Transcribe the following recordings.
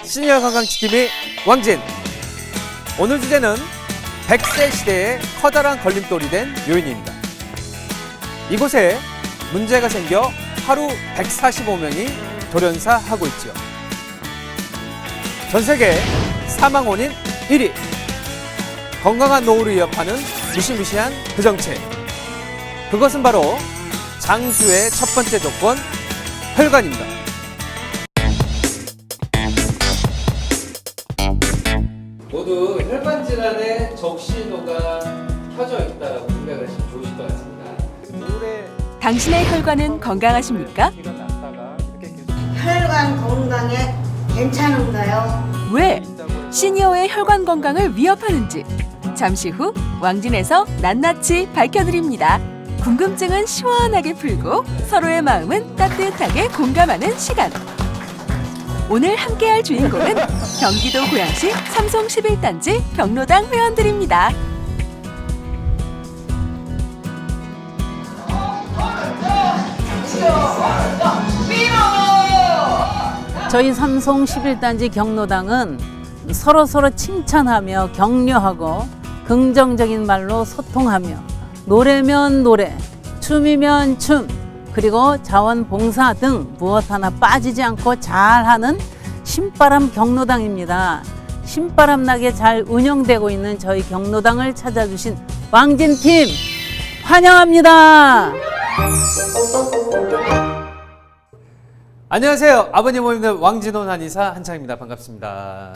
시니어 건강지킴이 왕진. 오늘 주제는 100세 시대의 커다란 걸림돌이 된 요인입니다. 이곳에 문제가 생겨 하루 145명이 돌연사하고 있죠. 전 세계 사망 원인 1위. 건강한 노후를 위협하는 무시무시한 그 정체. 그것은 바로 장수의 첫 번째 조건, 혈관입니다. 모두 혈관 질환의 적신호가 켜져 있다고 생각을 하시면 좋으실 것 같습니다. 당신의 혈관은 건강하십니까? 혈관 건강에 괜찮은가요? 왜 시니어의 혈관 건강을 위협하는지 잠시 후 왕진에서 낱낱이 밝혀드립니다. 궁금증은 시원하게 풀고 서로의 마음은 따뜻하게 공감하는 시간. 오늘 함께할 주인공은 경기도 고양시 삼성 11단지 경로당 회원들입니다. 저희 삼성 11단지 경로당은 서로 칭찬하며 격려하고 긍정적인 말로 소통하며 노래면 노래, 춤이면 춤, 그리고 자원봉사 등 무엇 하나 빠지지 않고 잘하는 신바람 경로당입니다. 신바람 나게 잘 운영되고 있는 저희 경로당을 찾아주신 왕진팀 환영합니다. 안녕하세요. 아버님 어머님들 왕진원 한의사 한창입니다. 반갑습니다.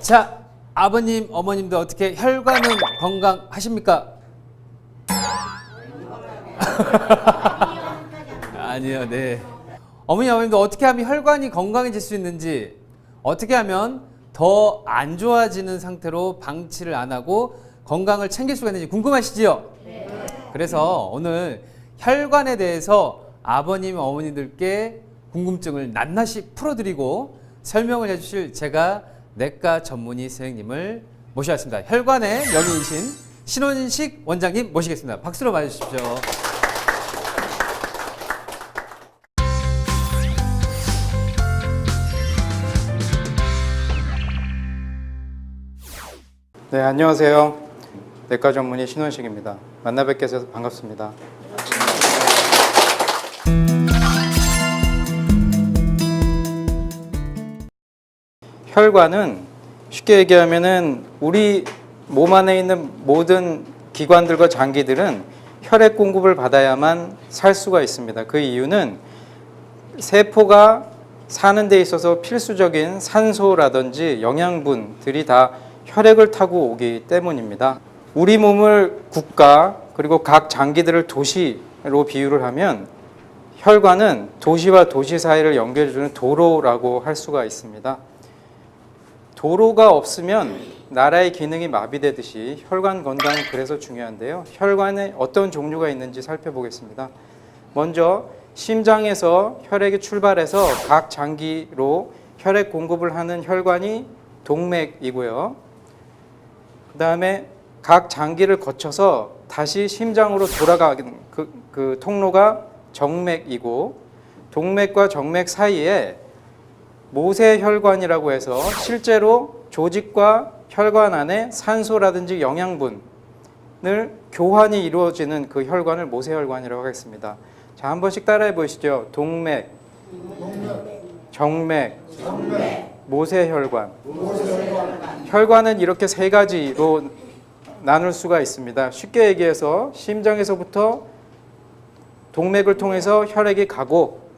자, 아버님 어머님들 어떻게 혈관은 건강하십니까? 아니요, 네. 어머니 어머님들 어떻게 하면 혈관이 건강해질 수 있는지, 어떻게 하면 더 안 좋아지는 상태로 방치를 안 하고 건강을 챙길 수가 있는지 궁금하시지요? 그래서 오늘 혈관에 대해서 아버님, 어머니들께 궁금증을 낱낱이 풀어드리고 설명을 해주실 제가 내과 전문의 선생님을 모셔왔습니다. 혈관의 명의이신 신원식 원장님 모시겠습니다. 박수로 맞으십시오. 네, 안녕하세요. 내과 전문의 신원식입니다. 만나 뵙게 해서 반갑습니다. 혈관은 쉽게 얘기하면은 우리 몸 안에 있는 모든 기관들과 장기들은 혈액 공급을 받아야만 살 수가 있습니다. 그 이유는 세포가 사는 데 있어서 필수적인 산소라든지 영양분들이 다 혈액을 타고 오기 때문입니다. 우리 몸을 국가 그리고 각 장기들을 도시로 비유를 하면 혈관은 도시와 도시 사이를 연결해주는 도로라고 할 수가 있습니다. 도로가 없으면 나라의 기능이 마비되듯이 혈관 건강이 그래서 중요한데요. 혈관에 어떤 종류가 있는지 살펴보겠습니다. 먼저 심장에서 혈액이 출발해서 각 장기로 혈액 공급을 하는 혈관이 동맥이고요. 그 다음에 각 장기를 거쳐서 다시 심장으로 돌아가는 그 통로가 정맥이고, 동맥과 정맥 사이에 모세혈관이라고 해서 실제로 조직과 혈관 안에 산소라든지 영양분을 교환이 이루어지는 그 혈관을 모세혈관이라고 하겠습니다. 자, 한 번씩 따라해 보시죠. 동맥, 정맥, 모세혈관. 혈관은 이렇게 세 가지로 나눌 수가 있습니다. 쉽게 얘기해서 심장에서부터 동맥을 통해서 혈액이 가고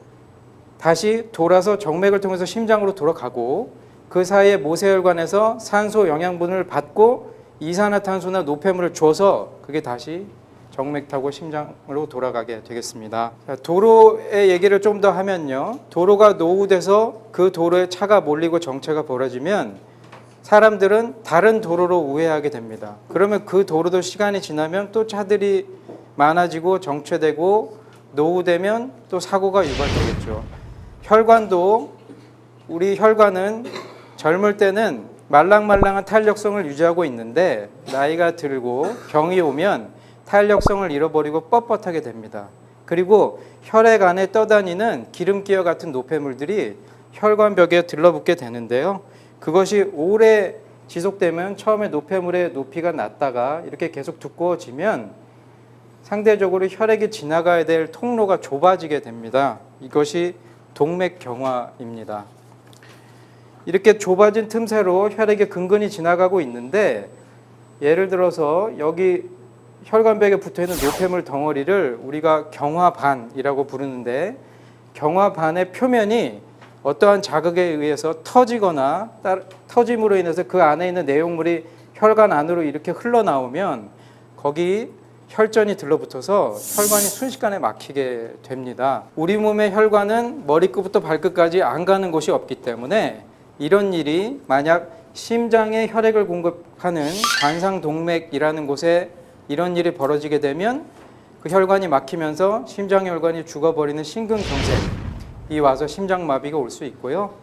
다시 돌아서 정맥을 통해서 심장으로 돌아가고, 그 사이에 모세혈관에서 산소 영양분을 받고 이산화탄소나 노폐물을 줘서 그게 다시 정맥 타고 심장으로 돌아가게 되겠습니다. 자, 도로의 얘기를 좀 더 하면요. 도로가 노후돼서 그 도로에 차가 몰리고 정체가 벌어지면 사람들은 다른 도로로 우회하게 됩니다. 그러면 그 도로도 시간이 지나면 또 차들이 많아지고 정체되고 노후되면 또 사고가 유발되겠죠. 혈관도, 우리 혈관은 젊을 때는 말랑말랑한 탄력성을 유지하고 있는데 나이가 들고 병이 오면 탄력성을 잃어버리고 뻣뻣하게 됩니다. 그리고 혈액 안에 떠다니는 기름기와 같은 노폐물들이 혈관벽에 들러붙게 되는데요. 그것이 오래 지속되면 처음에 노폐물의 높이가 낮다가 이렇게 계속 두꺼워지면 상대적으로 혈액이 지나가야 될 통로가 좁아지게 됩니다. 이것이 동맥경화입니다. 이렇게 좁아진 틈새로 혈액이 근근히 지나가고 있는데 예를 들어서 여기 혈관벽에 붙어있는 노폐물 덩어리를 우리가 경화반이라고 부르는데 경화반의 표면이 어떠한 자극에 의해서 터지거나 터짐으로 인해서 그 안에 있는 내용물이 혈관 안으로 이렇게 흘러나오면 거기 혈전이 들러붙어서 혈관이 순식간에 막히게 됩니다. 우리 몸의 혈관은 머리끝부터 발끝까지 안 가는 곳이 없기 때문에 이런 일이 만약 심장에 혈액을 공급하는 관상동맥이라는 곳에 이런 일이 벌어지게 되면 그 혈관이 막히면서 심장혈관이 죽어버리는 심근경색이 와서 심장마비가 올 수 있고요.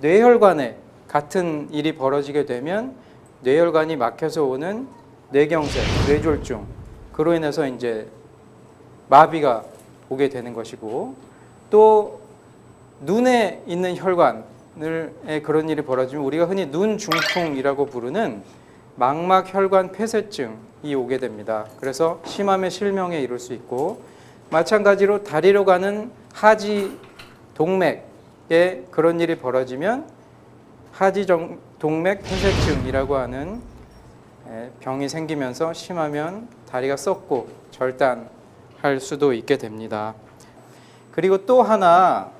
뇌혈관에 같은 일이 벌어지게 되면 뇌혈관이 막혀서 오는 뇌경색, 뇌졸중, 그로 인해서 이제 마비가 오게 되는 것이고, 또 눈에 있는 혈관에 그런 일이 벌어지면 우리가 흔히 눈중풍이라고 부르는 망막혈관 폐쇄증이 오게 됩니다. 그래서 심하면 실명에 이를 수 있고, 마찬가지로 다리로 가는 하지 동맥에 그런 일이 벌어지면 하지 동맥 폐쇄증이라고 하는 병이 생기면서 심하면 다리가 썩고 절단할 수도 있게 됩니다. 그리고 또 하나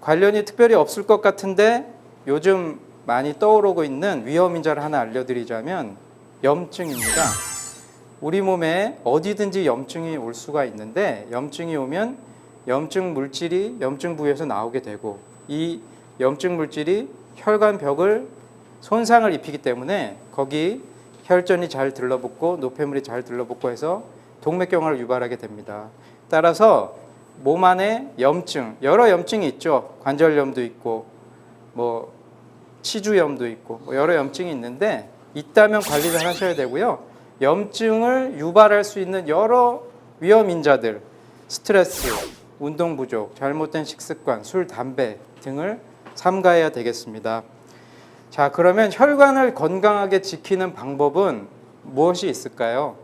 관련이 특별히 없을 것 같은데 요즘 많이 떠오르고 있는 위험인자를 하나 알려드리자면 염증입니다. 우리 몸에 어디든지 염증이 올 수가 있는데 염증이 오면 염증 물질이 염증 부위에서 나오게 되고 이 염증 물질이 혈관벽을 손상을 입히기 때문에 거기 혈전이 잘 들러붙고 노폐물이 잘 들러붙고 해서 동맥경화를 유발하게 됩니다. 따라서 몸 안에 염증, 여러 염증이 있죠. 관절염도 있고 뭐 치주염도 있고 여러 염증이 있는데 있다면 관리 잘 하셔야 되고요. 염증을 유발할 수 있는 여러 위험인자들, 스트레스, 운동 부족, 잘못된 식습관, 술, 담배 등을 삼가해야 되겠습니다. 자, 그러면 혈관을 건강하게 지키는 방법은 무엇이 있을까요?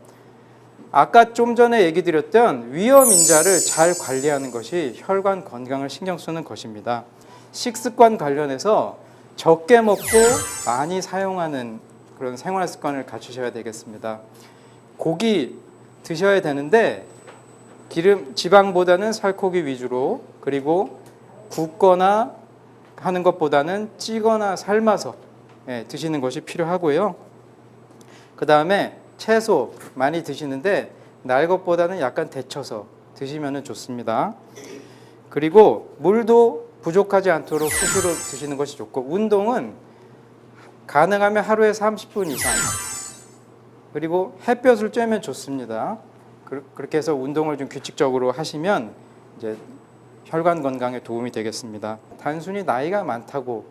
아까 좀 전에 얘기 드렸던 위험인자를 잘 관리하는 것이 혈관 건강을 신경 쓰는 것입니다. 식습관 관련해서 적게 먹고 많이 사용하는 그런 생활 습관을 갖추셔야 되겠습니다. 고기 드셔야 되는데 지방보다는 살코기 위주로, 그리고 굽거나 하는 것보다는 찌거나 삶아서 드시는 것이 필요하고요. 그 다음에 채소 많이 드시는데 날 것보다는 약간 데쳐서 드시면 좋습니다. 그리고 물도 부족하지 않도록 수시로 드시는 것이 좋고, 운동은 가능하면 하루에 30분 이상, 그리고 햇볕을 쬐면 좋습니다. 그렇게 해서 운동을 좀 규칙적으로 하시면 이제 혈관 건강에 도움이 되겠습니다. 단순히 나이가 많다고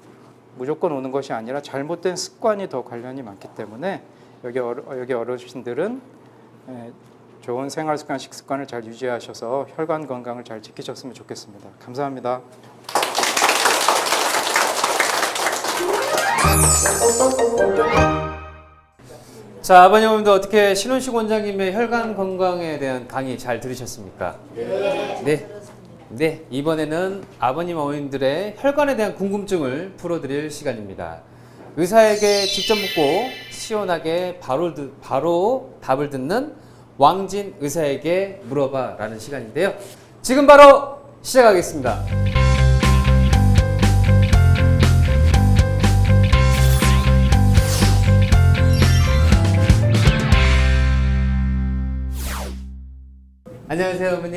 무조건 오는 것이 아니라 잘못된 습관이 더 관련이 많기 때문에 여기 어르신들은 좋은 생활 습관, 식습관을 잘 유지하셔서 혈관 건강을 잘 지키셨으면 좋겠습니다. 감사합니다. 자, 아버님 어머님도 어떻게 신원식 원장님의 혈관 건강에 대한 강의 잘 들으셨습니까? 네, 이번에는 아버님 어머님들의 혈관에 대한 궁금증을 풀어드릴 시간입니다. 의사에게 직접 묻고 시원하게 바로 답을 듣는 왕진 의사에게 물어봐 라는 시간인데요. 지금 바로 시작하겠습니다. 안녕하세요, 어머니.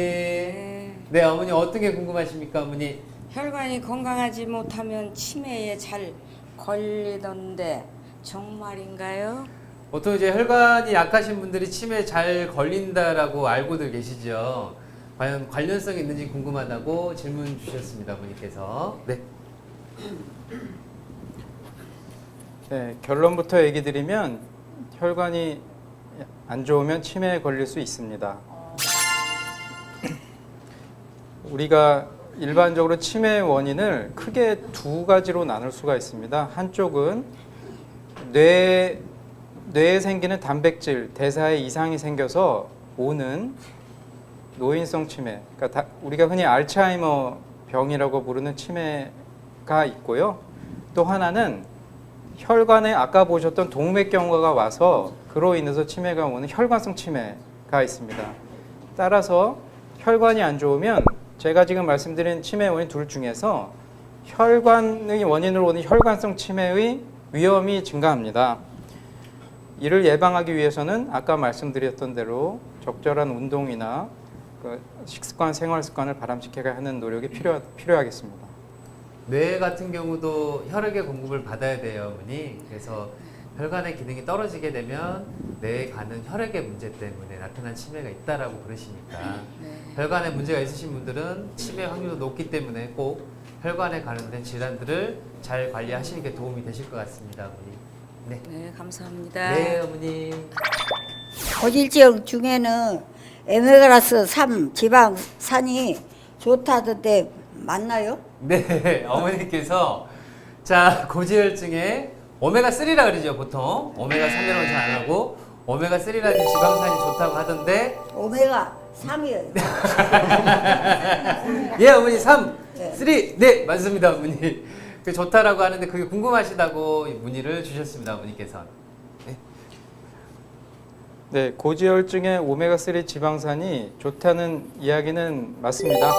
네, 어머니 어떤 게 궁금하십니까, 어머니? 혈관이 건강하지 못하면 치매에 잘 걸리던데 정말인가요? 보통 이제 혈관이 약하신 분들이 치매에 잘 걸린다라고 알고들 계시죠. 과연 관련성이 있는지 궁금하다고 질문 주셨습니다, 어머니께서. 네. 네, 결론부터 얘기 드리면 혈관이 안 좋으면 치매에 걸릴 수 있습니다. 우리가 일반적으로 치매의 원인을 크게 두 가지로 나눌 수가 있습니다. 한쪽은 뇌에 생기는 단백질 대사에 이상이 생겨서 오는 노인성 치매, 그러니까 우리가 흔히 알츠하이머 병이라고 부르는 치매가 있고요. 또 하나는 혈관에 아까 보셨던 동맥경화가 와서 그로 인해서 치매가 오는 혈관성 치매가 있습니다. 따라서 혈관이 안 좋으면 제가 지금 말씀드린 치매 원인 둘 중에서 혈관의 원인으로 오는 혈관성 치매의 위험이 증가합니다. 이를 예방하기 위해서는 아까 말씀드렸던 대로 적절한 운동이나 식습관, 생활 습관을 바람직하게 하는 노력이 필요하겠습니다. 뇌 같은 경우도 혈액의 공급을 받아야 돼요, 어머니. 그래서 혈관의 기능이 떨어지게 되면 뇌에 가는 혈액의 문제 때문에 나타난 치매가 있다라고 그러시니까 혈관에 문제가 있으신 분들은 치매 확률도 높기 때문에 꼭 혈관에 관련된 질환들을 잘 관리하시는 게 도움이 되실 것 같습니다, 어머니. 네, 네, 감사합니다. 네, 어머니. 고질증 중에는 에메라스 3 지방산이 좋다던데 맞나요? 네, 어머니께서 자 고지혈증에 오메가3라 그러죠 보통. 오메가3이라고 잘 안 하고 오메가3라는 지방산이 좋다고 하던데 오메가 3이에요. 예 어머니 3, 네. 3 네 맞습니다 어머니. 그 좋다라고 하는데 그게 궁금하시다고 문의를 주셨습니다 어머니께서. 네, 고지혈증에 오메가3 지방산이 좋다는 이야기는 맞습니다.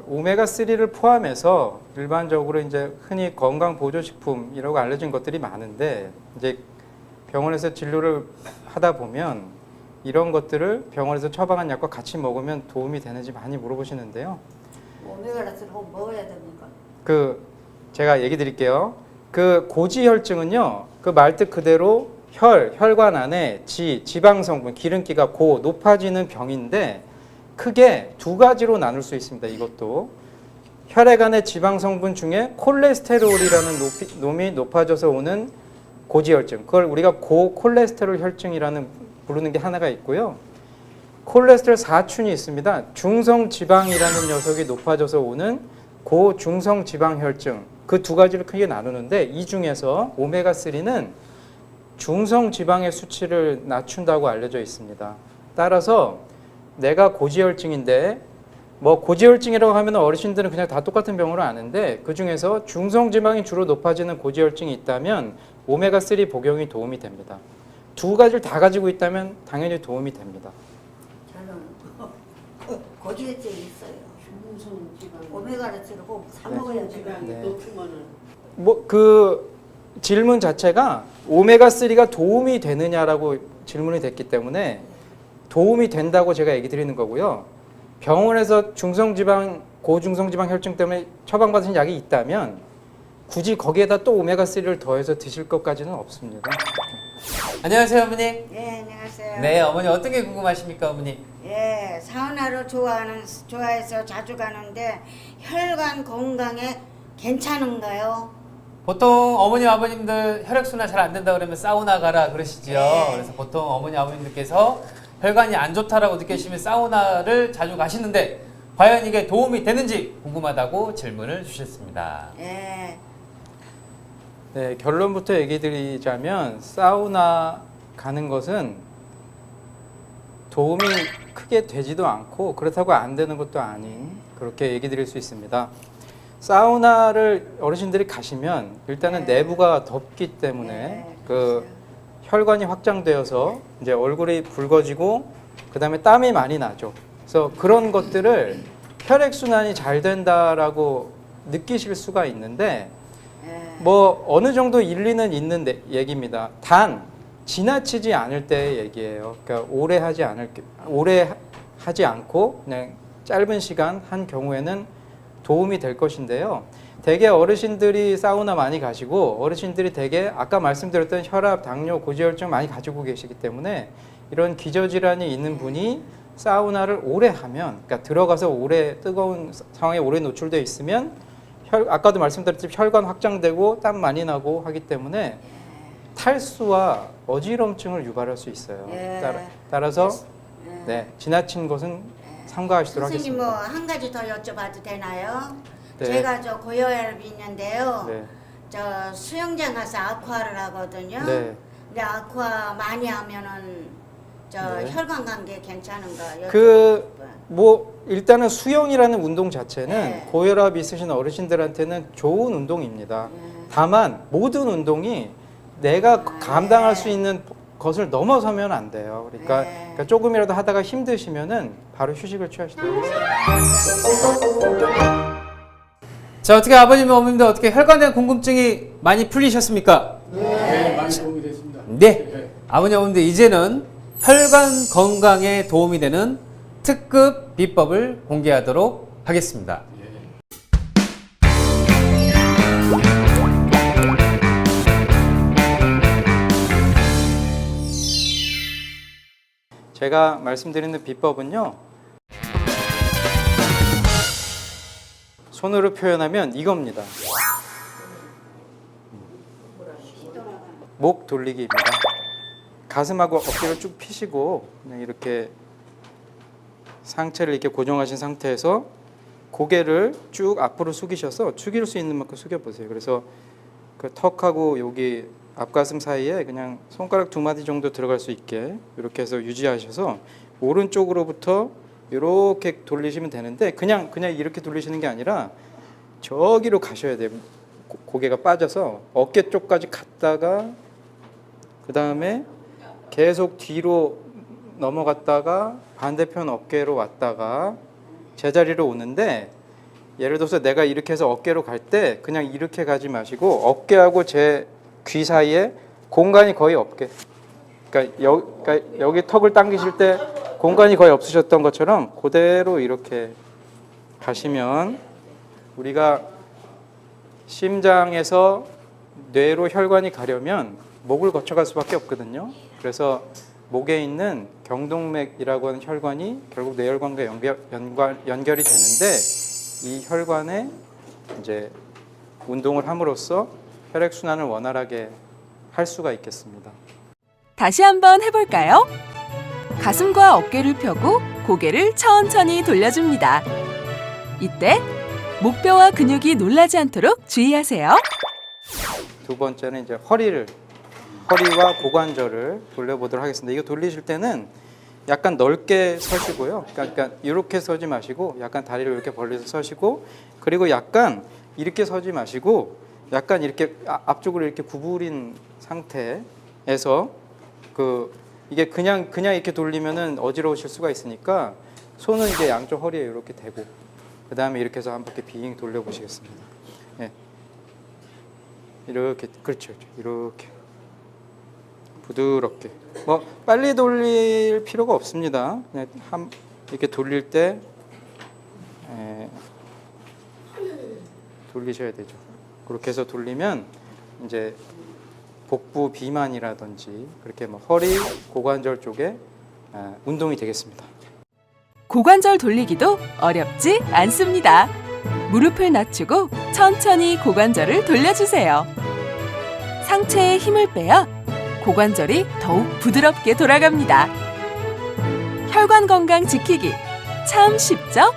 오메가3를 포함해서 일반적으로 이제 흔히 건강 보조식품이라고 알려진 것들이 많은데 이제 병원에서 진료를 하다 보면 이런 것들을 병원에서 처방한 약과 같이 먹으면 도움이 되는지 많이 물어보시는데요. 오메가3를 꼭 먹어야 됩니까? 제가 얘기 드릴게요. 고지혈증은요, 말뜻 그대로 혈관 안에 지방 성분, 기름기가 높아지는 병인데 크게 두 가지로 나눌 수 있습니다. 이것도 혈액 안의 지방 성분 중에 콜레스테롤이라는 놈이 높아져서 오는 고지혈증, 그걸 우리가 고콜레스테롤 혈증이라는 부르는 게 하나가 있고요. 콜레스테롤 사춘이 있습니다. 중성지방이라는 녀석이 높아져서 오는 고중성지방혈증, 그 두 가지를 크게 나누는데 이 중에서 오메가3는 중성지방의 수치를 낮춘다고 알려져 있습니다. 따라서 내가 고지혈증인데 고지혈증이라고 하면 어르신들은 그냥 다 똑같은 병으로 아는데 그 중에서 중성지방이 주로 높아지는 고지혈증이 있다면 오메가3 복용이 도움이 됩니다. 두 가지를 다 가지고 있다면 당연히 도움이 됩니다. 저는 고지혈증이 있어요. 오메가3를 꼭 사 먹어야 돼요. 질문 자체가 오메가3가 도움이 되느냐라고 질문이 됐기 때문에 도움이 된다고 제가 얘기 드리는 거고요. 병원에서 고중성지방 혈증 때문에 처방받으신 약이 있다면 굳이 거기에다 또 오메가3를 더해서 드실 것까지는 없습니다. 안녕하세요 어머니. 네, 안녕하세요. 네 어머니 어떤 게 궁금하십니까 어머니? 예, 사우나를 좋아해서 자주 가는데 혈관 건강에 괜찮은가요? 보통 어머니 아버님들 혈액순환 잘 안 된다 그러면 사우나 가라 그러시죠. 네. 그래서 보통 어머니 아버님들께서 혈관이 안 좋다라고 느끼시면 사우나를 자주 가시는데 과연 이게 도움이 되는지 궁금하다고 질문을 주셨습니다. 예. 네, 결론부터 얘기 드리자면 사우나 가는 것은 도움이 크게 되지도 않고 그렇다고 안 되는 것도 아닌 그렇게 얘기 드릴 수 있습니다. 사우나를 어르신들이 가시면 일단은 내부가 덥기 때문에 혈관이 확장되어서 이제 얼굴이 붉어지고 그다음에 땀이 많이 나죠. 그래서 그런 것들을 혈액순환이 잘 된다라고 느끼실 수가 있는데 어느 정도 일리는 있는 얘기입니다. 단 지나치지 않을 때의 얘기예요. 그러니까 오래 하지 않고 그냥 짧은 시간 한 경우에는 도움이 될 것인데요. 대개 어르신들이 사우나 많이 가시고 어르신들이 대개 아까 말씀드렸던 혈압, 당뇨, 고지혈증 많이 가지고 계시기 때문에 이런 기저질환이 있는 분이 사우나를 오래 하면, 그러니까 들어가서 오래 뜨거운 상황에 오래 노출되어 있으면 아까도 말씀드렸듯이 혈관 확장되고 땀 많이 나고 하기 때문에 탈수와 어지럼증을 유발할 수 있어요. 따라서 지나친 것은 삼가하시도록 선생님 하겠습니다. 뭐 한 가지 더 여쭤봐도 되나요? 네. 제가 저 고혈압이 있는데요. 네. 저 수영장 가서 아쿠아를 하거든요. 네. 근데 아쿠아 많이 하면은 저 네. 혈관 관계 괜찮은가? 그 여쭤보고. 뭐 일단은 수영이라는 운동 자체는 네. 고혈압 있으신 어르신들한테는 좋은 운동입니다. 네. 다만 모든 운동이 내가 감당할 수 있는 것을 넘어서면 안 돼요. 그러니까, 네. 그러니까 조금이라도 하다가 힘드시면은 바로 휴식을 취하시도록 하겠습니다. 자, 어떻게 아버님, 어머님들 어떻게 혈관에 대한 궁금증이 많이 풀리셨습니까? 네, 많이 도움이 됐습니다. 네. 아버님, 어머님들 이제는 혈관 건강에 도움이 되는 특급 비법을 공개하도록 하겠습니다. 제가 말씀드리는 비법은요. 손으로 표현하면 이겁니다. 목 돌리기입니다. 가슴하고 어깨를 쭉 펴시고 그냥 이렇게 상체를 이렇게 고정하신 상태에서 고개를 쭉 앞으로 숙이셔서 숙일 수 있는 만큼 숙여 보세요. 그래서 그 턱하고 여기 앞가슴 사이에 그냥 손가락 2마디 정도 들어갈 수 있게 이렇게 해서 유지하셔서 오른쪽으로부터 이렇게 돌리시면 되는데 그냥 이렇게 돌리시는 게 아니라 저기로 가셔야 돼요. 고개가 빠져서 어깨 쪽까지 갔다가 그 다음에 계속 뒤로 넘어갔다가 반대편 어깨로 왔다가 제자리로 오는데 예를 들어서 내가 이렇게 해서 어깨로 갈 때 그냥 이렇게 가지 마시고 어깨하고 제 귀 사이에 공간이 거의 없게 그러니까 여기 턱을 당기실 때 공간이 거의 없으셨던 것처럼 그대로 이렇게 가시면 우리가 심장에서 뇌로 혈관이 가려면 목을 거쳐갈 수밖에 없거든요. 그래서 목에 있는 경동맥이라고 하는 혈관이 결국 뇌혈관과 연결이 되는데 이 혈관에 이제 운동을 함으로써 혈액 순환을 원활하게 할 수가 있겠습니다. 다시 한번 해볼까요? 가슴과 어깨를 펴고 고개를 천천히 돌려줍니다. 이때 목뼈와 근육이 놀라지 않도록 주의하세요. 두 번째는 이제 허리와 고관절을 돌려보도록 하겠습니다. 이거 돌리실 때는 약간 넓게 서시고요. 그러니까 이렇게 서지 마시고 약간 다리를 이렇게 벌려서 서시고 그리고 약간 이렇게 서지 마시고 약간 이렇게 앞쪽으로 이렇게 구부린 상태에서 이게 그냥 이렇게 돌리면은 어지러우실 수가 있으니까 손은 이제 양쪽 허리에 이렇게 대고 그 다음에 이렇게 해서 한 바퀴 빙 돌려보시겠습니다. 예. 이렇게 그렇죠. 이렇게 부드럽게 뭐 빨리 돌릴 필요가 없습니다. 그냥 이렇게 돌릴 때 돌리셔야 되죠. 그렇게 해서 돌리면 이제 복부 비만이라든지 그렇게 뭐 허리, 고관절 쪽에 운동이 되겠습니다. 고관절 돌리기도 어렵지 않습니다. 무릎을 낮추고 천천히 고관절을 돌려주세요. 상체에 힘을 빼야 고관절이 더욱 부드럽게 돌아갑니다. 혈관 건강 지키기 참 쉽죠?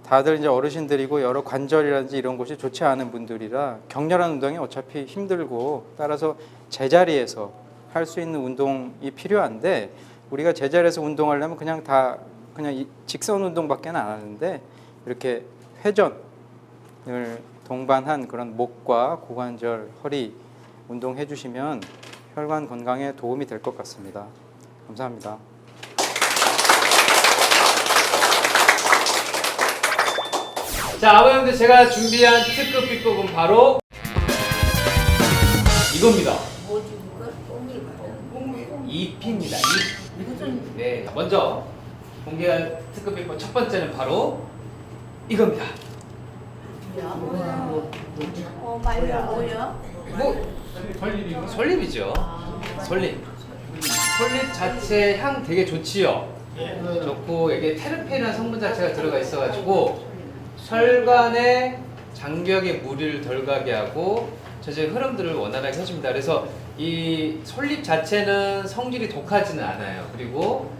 다들 이제 어르신들이고 여러 관절이라든지 이런 곳이 좋지 않은 분들이라 격렬한 운동이 어차피 힘들고 따라서 제자리에서 할 수 있는 운동이 필요한데 우리가 제자리에서 운동하려면 그냥 직선 운동밖에 안 하는데 이렇게 회전을 동반한 그런 목과 고관절, 허리 운동해 주시면 혈관 건강에 도움이 될 것 같습니다. 감사합니다. 자, 아버님들 제가 준비한 특급 비법은 바로 이겁니다. 잎입니다. 잎. 네, 먼저 공개할 특급 비법 첫 번째는 바로 이겁니다. 솔잎이죠. 솔잎. 솔잎 자체 향 되게 좋지요. 좋고 이게 테르페인이라는 성분 자체가 들어가 있어가지고 혈관의 장벽에 무리를 덜 가게 하고 전체 흐름들을 원활하게 해줍니다. 그래서 이 솔잎 자체는 성질이 독하지는 않아요. 그리고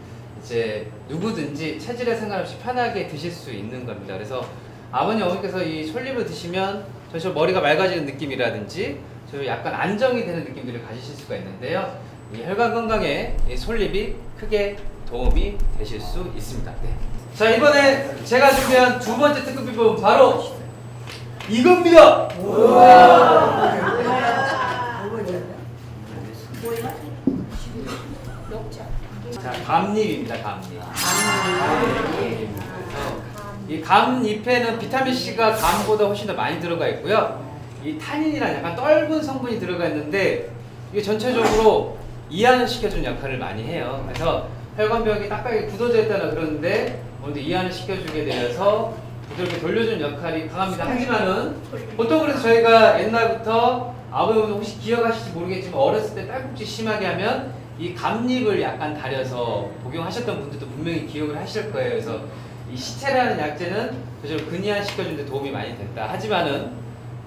이제 누구든지 체질에 상관없이 편하게 드실 수 있는 겁니다. 그래서 아버님 어머니께서 이 솔잎을 드시면 전체적으로 머리가 맑아지는 느낌이라든지 저 약간 안정이 되는 느낌들을 가지실 수가 있는데요. 이 혈관 건강에 이 솔잎이 크게 도움이 되실 수 있습니다. 네. 자, 이번에 제가 준비한 두 번째 특급 비법은 바로 이겁니다. 자, 감잎입니다. 감잎. 이 감잎에는 비타민 C가 감보다 훨씬 더 많이 들어가 있고요. 이 타닌이라는 약간 떫은 성분이 들어가 있는데 이게 전체적으로 이완을 시켜주는 역할을 많이 해요. 그래서 혈관벽이 딱딱하게 굳어져 있다나 그러는데 오늘도 이완을 시켜주게 되어서 부드럽게 돌려주는 역할이 강합니다. 하지만은 보통 그래서 저희가 옛날부터 아버님도 혹시 기억하실지 모르겠지만 어렸을 때 딸꾹질 심하게 하면 이 감잎을 약간 달여서 복용하셨던 분들도 분명히 기억을 하실 거예요. 그래서 이 시체라는 약재는 그저 근이완 시켜주는 데 도움이 많이 됐다. 하지만은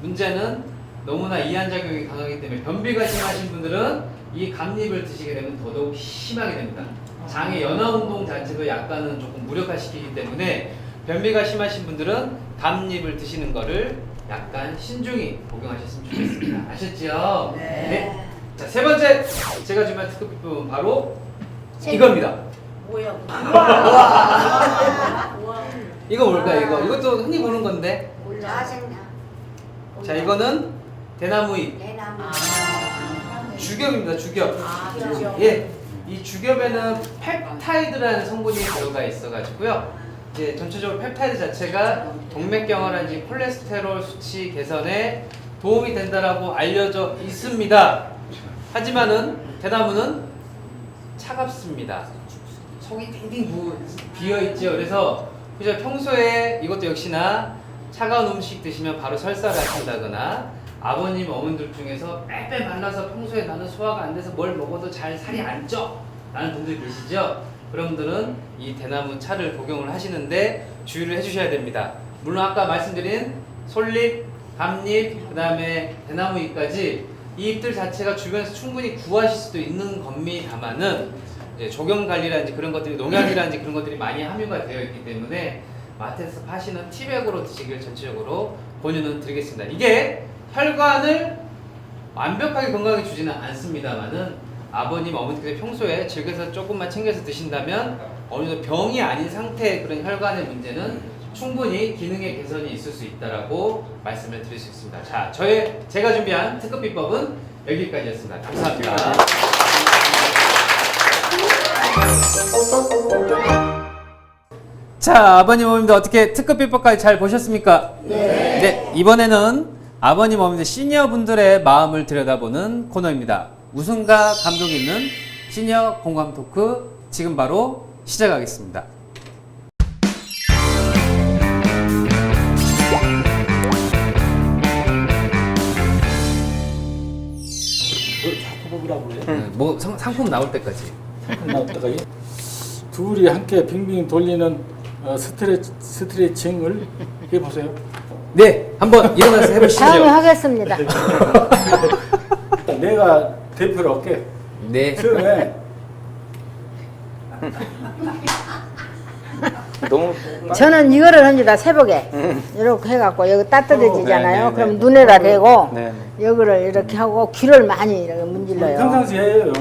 문제는 너무나 이완 작용이 강하기 때문에 변비가 심하신 분들은 이 감잎을 드시게 되면 더더욱 심하게 됩니다. 장의 연화 운동 자체도 약간은 조금 무력화시키기 때문에 변비가 심하신 분들은 감잎을 드시는 거를 약간 신중히 복용하셨으면 좋겠습니다. 아셨죠? 네. 자, 세 번째 제가 준비한 특급 비법은 바로 이겁니다. 뭐야? 이거 뭘까요? 이것도 흔히 보는 건데. 짜증나. 자, 이거는 대나무잎 대나무. 주겹입니다. 주겹. 그죠. 예, 이 주겹에는 펩타이드라는 성분이 들어가 있어가지고요. 이제 전체적으로 펩타이드 자체가 동맥경화라든지 콜레스테롤 수치 개선에 도움이 된다라고 알려져 있습니다. 하지만은 대나무는 차갑습니다. 속이 띵띵 비어 있죠. 그래서 그죠, 평소에 이것도 역시나 차가운 음식 드시면 바로 설사를 하신다거나 아버님, 어머님들 중에서 빼빼 말라서 평소에 나는 소화가 안 돼서 뭘 먹어도 잘 살이 안 쪄 라는 분들 계시죠? 그런 분들은 이 대나무 차를 복용을 하시는데 주의를 해주셔야 됩니다. 물론 아까 말씀드린 솔잎, 감잎, 그 다음에 대나무 잎까지 이 잎들 자체가 주변에서 충분히 구하실 수도 있는 겁니다만은 이제 조경관리라든지 그런 것들이 농약이라든지 그런 것들이 많이 함유가 되어 있기 때문에 마트에서 파시는 티백으로 드시길 전체적으로 권유는 드리겠습니다. 이게 혈관을 완벽하게 건강하게 주지는 않습니다만은 아버님, 어머니께서 평소에 즐겨서 조금만 챙겨서 드신다면 어느 정도 병이 아닌 상태의 그런 혈관의 문제는 충분히 기능의 개선이 있을 수 있다라고 말씀을 드릴 수 있습니다. 자, 제가 준비한 특급 비법은 여기까지였습니다. 감사합니다. 자, 아버님, 어머님들 어떻게 특급 비법까지 잘 보셨습니까? 네. 이번에는 아버님, 어머님들 시니어 분들의 마음을 들여다보는 코너입니다. 웃음과 감동이 있는 시니어 공감 토크 지금 바로 시작하겠습니다. 자꾸 뽑으라고 그래. 뭐 상품 나올 때까지. 나왔다가 둘이 함께 빙빙 돌리는 스트레칭을 해보세요. 네, 한번 일어나서 해보시죠. 다음에 하겠습니다. 내가 대표로 할게. 네. 처음에 너무 저는 이거를 합니다. 새벽에 이렇게 해갖고 여기 따뜻해지잖아요. 네, 네, 그럼 네. 눈에다 대고 네. 여기를 이렇게 하고 귀를 많이 이렇게 문질러요. 평상시에 해요.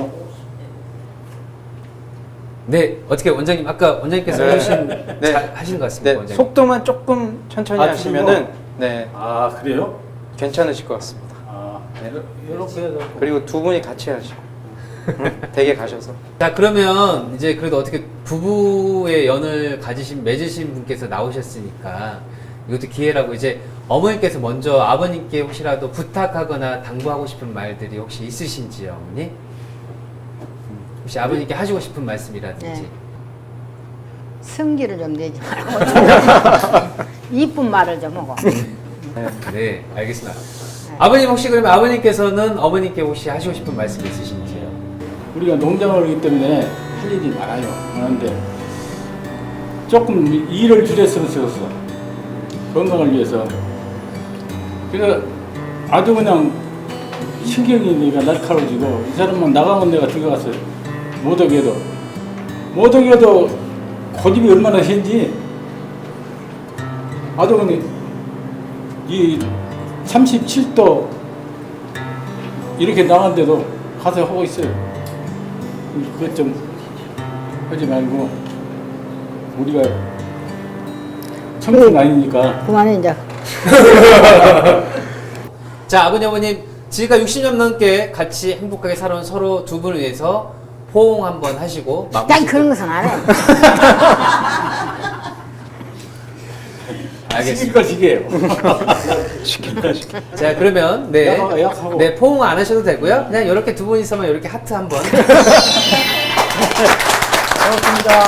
네, 어떻게 원장님 아까 원장님께서 네. 해주신 네. 잘 하신 것 같습니다. 네, 원장님. 속도만 조금 천천히 아, 하시면은 네, 아 그래요? 괜찮으실 것 같습니다. 아 이렇게 해서 그리고 두 분이 같이 하시고 댁에 가셔서 자, 그러면 이제 그래도 어떻게 부부의 연을 맺으신 분께서 나오셨으니까 이것도 기회라고 이제 어머니께서 먼저 아버님께 혹시라도 부탁하거나 당부하고 싶은 말들이 혹시 있으신지요, 어머니? 혹시 아버님께 하시고 싶은 말씀이라든지. 네. 성기를 좀 내지 말고 이쁜 말을 좀 하고. 네, 알겠습니다. 아버님 혹시 그러면 아버님께서는 어머니께 혹시 하시고 싶은 말씀 있으신지요? 우리가 농장을 하기 때문에 할 일이 많아요. 그런데 조금 일을 줄였으면 좋겠어. 건강을 위해서. 그래서 아주 그냥 신경이 내가 날카로워지고 이 사람만 나가면 내가 들어갔어요. 못 오게 해도. 모든 게도 고집이 얼마나 센지 아주 근데 이 37도 이렇게 나간데도 가서 하고 있어요. 그것 좀 하지 말고 우리가 청춘 아니니까. 그만해 이제. 자, 아버님, 어머님, 지금까지 60년 넘게 같이 행복하게 살아온 서로 두 분을 위해서 포옹 한번 하시고 난 마무리. 그런 것은 안 해. 알겠습니다. 시기예요. 자, 그러면 네, 약하고. 네, 포옹 안 하셔도 되고요. 그냥 이렇게 두 분이서만 이렇게 하트 한번. 고맙습니다.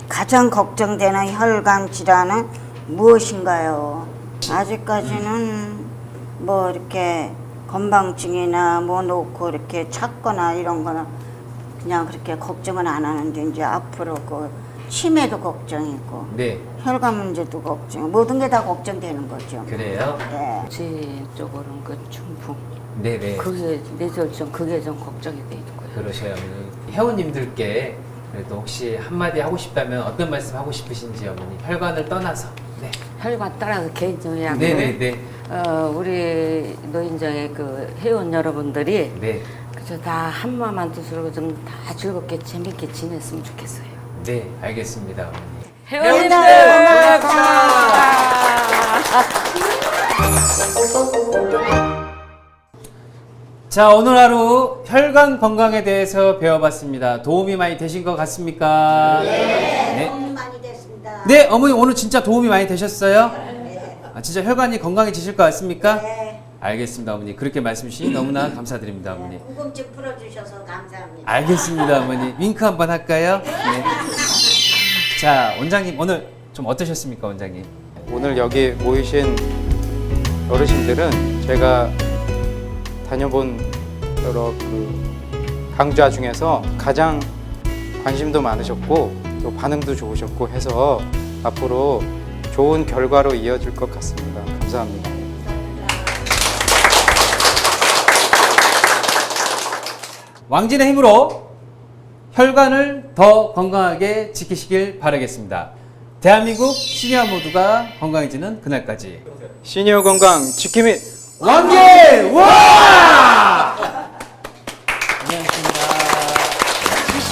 가장 걱정되는 혈관 질환은 무엇인가요? 아직까지는 뭐 이렇게 건방증이나 뭐 놓고 이렇게 찾거나 이런 거는 그냥 그렇게 걱정은 안 하는데 이제 앞으로 그 치매도 걱정이고 네, 혈관 문제도 걱정, 모든 게 다 걱정되는 거죠. 그래요. 네. 제 쪽으로는 그 중풍 네, 네. 그게 뇌졸중 그게 좀 걱정이 돼 있는 거예요. 그러셔요. 회원님들께 그래도 혹시 한마디 하고 싶다면 어떤 말씀 하고 싶으신지 어머니. 혈관을 떠나서. 네, 혈관 따라서 개인적이야. 네, 네, 네. 우리 노인정의 그 회원 여러분들이 네, 그저 다 한마음한 뜻으로 좀 다 즐겁게 재밌게 지냈으면 좋겠어요. 네, 알겠습니다, 어머니. 회원님들 자, 오늘 하루 혈관 건강에 대해서 배워봤습니다. 도움이 많이 되신 것 같습니까? 네. 도움이 많이 됐습니다. 네, 어머니 오늘 진짜 도움이 많이 되셨어요? 아, 진짜 혈관이 건강해지실 것 같습니까? 네. 알겠습니다, 어머니. 그렇게 말씀 주시니 너무나 감사드립니다, 어머니. 궁금증 풀어주셔서 감사합니다. 알겠습니다, 어머니. 윙크 한번 할까요? 네. 자, 원장님 오늘 좀 어떠셨습니까, 원장님? 오늘 여기 모이신 어르신들은 제가 다녀본 여러 그 강좌 중에서 가장 관심도 많으셨고 또 반응도 좋으셨고 해서 앞으로 좋은 결과로 이어질 것 같습니다. 감사합니다. 왕진의 힘으로 혈관을 더 건강하게 지키시길 바라겠습니다. 대한민국 시니어 모두가 건강해지는 그날까지 시니어 건강 지킴이 왕진 와!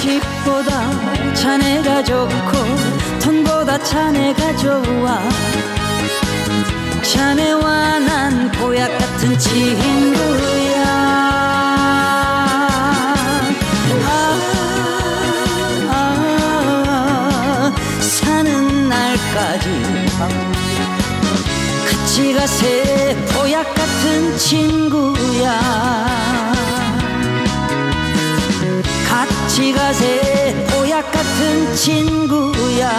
집보다 자네가 좋고 돈보다 자네가 좋아 자네와 난 보약 같은 친구야 사는 날까지 같이 가세 보약 같은 친구야 같이 가세 보약 같은 친구야